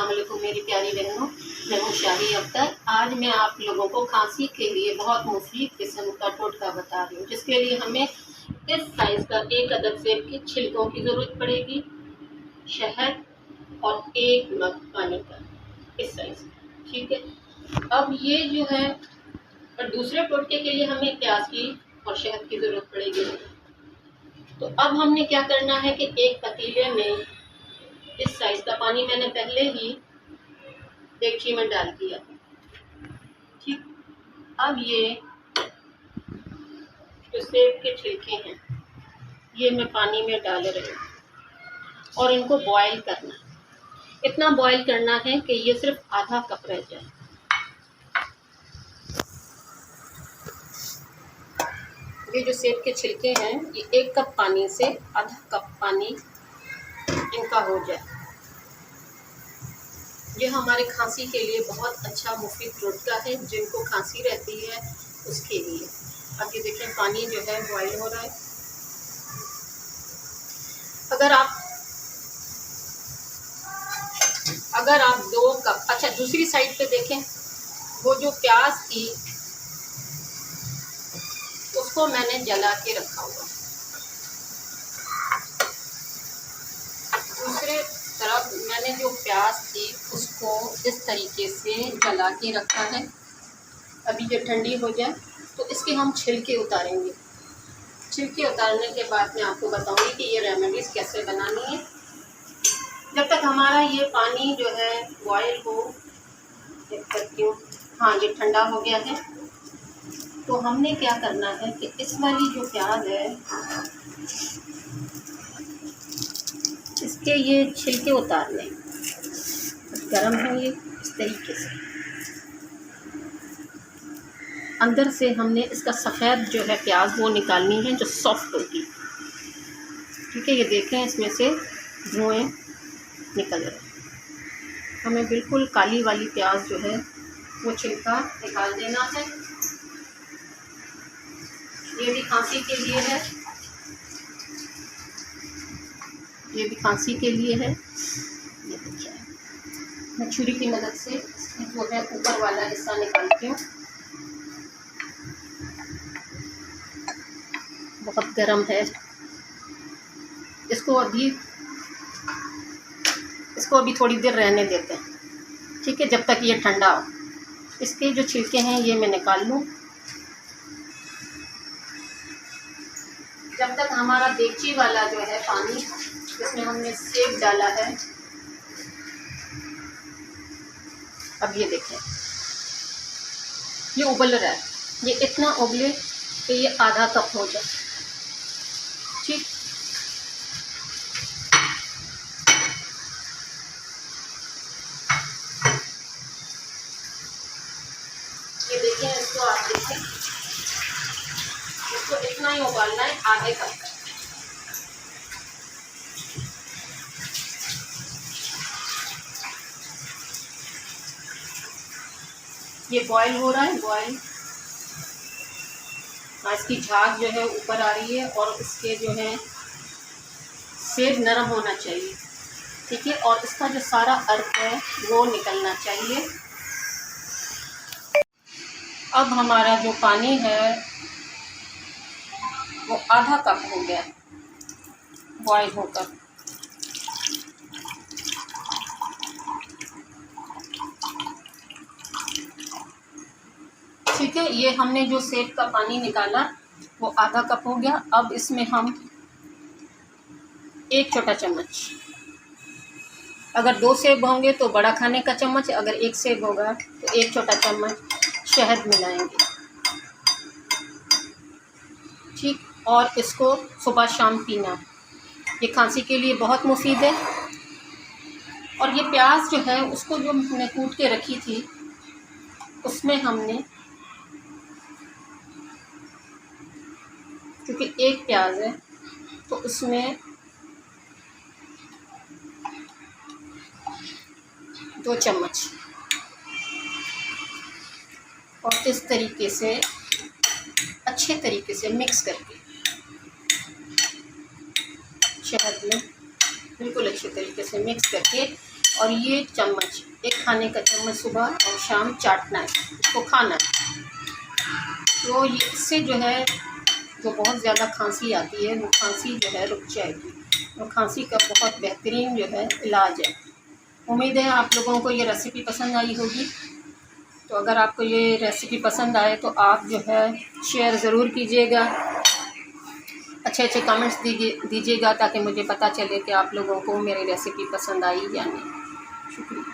अस्सलाम वालेकुम मेरी प्यारी बहनों, मैं हूँ शाही अख्तर। आज मैं आप लोगों को खांसी के लिए बहुत मुफीद किस्म का टोटका बता रही हूँ, जिसके लिए हमें इस साइज़ का एक अदद सेब के छिलकों की ज़रूरत पड़ेगी, शहद और 1 मग पानी का, इस साइज़ का। ठीक है, अब ये जो है और दूसरे टोटके के लिए हमें प्याज की और शहद की ज़रूरत पड़ेगी। तो अब हमने क्या करना है कि एक पतीले में इस साइज़ का पानी मैंने पहले ही देगची में डाल दिया। ठीक, अब ये जो सेब के छिलके हैं ये मैं पानी में डाल रही हूँ और इनको बॉईल करना है। इतना बॉईल करना है कि ये सिर्फ आधा कप रह जाए। ये जो सेब के छिलके हैं ये 1 कप पानी से आधा कप पानी इनका हो जाए। ये हमारे खांसी के लिए बहुत अच्छा मुफीद टोटका है, जिनको खांसी रहती है उसके लिए। अब ये देखें पानी जो है बॉईल हो रहा है। अगर आप 2 कप, अच्छा दूसरी साइड पे देखें, वो जो प्याज थी उसको मैंने जला के रखा हुआ। दूसरे तरफ मैंने जो प्याज थी उसको इस तरीके से जला के रखा है। अभी ये ठंडी हो जाए तो इसके हम छिलके उतारेंगे। छिलके उतारने के बाद मैं आपको बताऊंगी कि ये रेमेडीज़ कैसे बनानी है। जब तक हमारा ये पानी जो है बॉयल हो, देख सकती हूँ, हाँ ये ठंडा हो गया है। तो हमने क्या करना है कि इस वाली जो प्याज है इसके ये छिलके उतारने, गरम है ये इस तरीके से। अंदर से हमने इसका सफ़ेद जो है प्याज वो निकालनी है, जो सॉफ्ट होगी। ठीक है, ये देखें इसमें से धुएँ निकल रहे। हमें बिल्कुल काली वाली प्याज जो है वो छिलका निकाल देना है। ये भी खांसी के लिए है, ये भी खांसी के लिए है। ये देखिए मैं छुरी की मदद से इसकी जो है ऊपर वाला हिस्सा निकालती हूँ। बहुत गर्म है, इसको अभी थोड़ी देर रहने देते हैं। ठीक है, जब तक ये ठंडा हो। इसके जो छिलके हैं ये मैं निकाल लूँ। जब तक हमारा देगची वाला जो है पानी जिसमें हमने सेब डाला है, अब ये देखें ये उबल रहा है। ये इतना उबले कि ये आधा कप हो जाए। ठीक, ये देखें, इसको आप देखें, इसको इतना ही उबालना है, आधे कप का। ये बॉईल हो रहा है, बॉईल। इसकी झाग जो है ऊपर आ रही है और इसके जो है सेब नरम होना चाहिए। ठीक है, और इसका जो सारा अर्क है वो निकलना चाहिए। अब हमारा जो पानी है वो आधा कप हो गया बॉईल होकर। ठीक है, ये हमने जो सेब का पानी निकाला वो आधा कप हो गया। अब इसमें हम 1 छोटा चम्मच, अगर 2 सेब होंगे तो बड़ा खाने का चम्मच, अगर 1 सेब होगा तो 1 छोटा चम्मच शहद मिलाएंगे। ठीक, और इसको सुबह शाम पीना, ये खांसी के लिए बहुत मुफीद है। और ये प्याज जो है उसको जो हमने कूट के रखी थी उसमें हमने, क्योंकि 1 प्याज है तो उसमें 2 चम्मच, और इस तरीके से अच्छे तरीके से मिक्स करके शहद में बिल्कुल अच्छे तरीके से मिक्स करके और ये चम्मच, एक खाने का चम्मच सुबह और शाम चाटना है, इसको खाना है। तो इससे जो है जो बहुत ज़्यादा खांसी आती है वो खांसी जो है रुक जाएगी, और खांसी का बहुत बेहतरीन जो है इलाज है। उम्मीद है आप लोगों को ये रेसिपी पसंद आई होगी। तो अगर आपको ये रेसिपी पसंद आए तो आप जो है शेयर ज़रूर कीजिएगा, अच्छे अच्छे कमेंट्स दीजिएगा ताकि मुझे पता चले कि आप लोगों को मेरी रेसिपी पसंद आई या नहीं। शुक्रिया।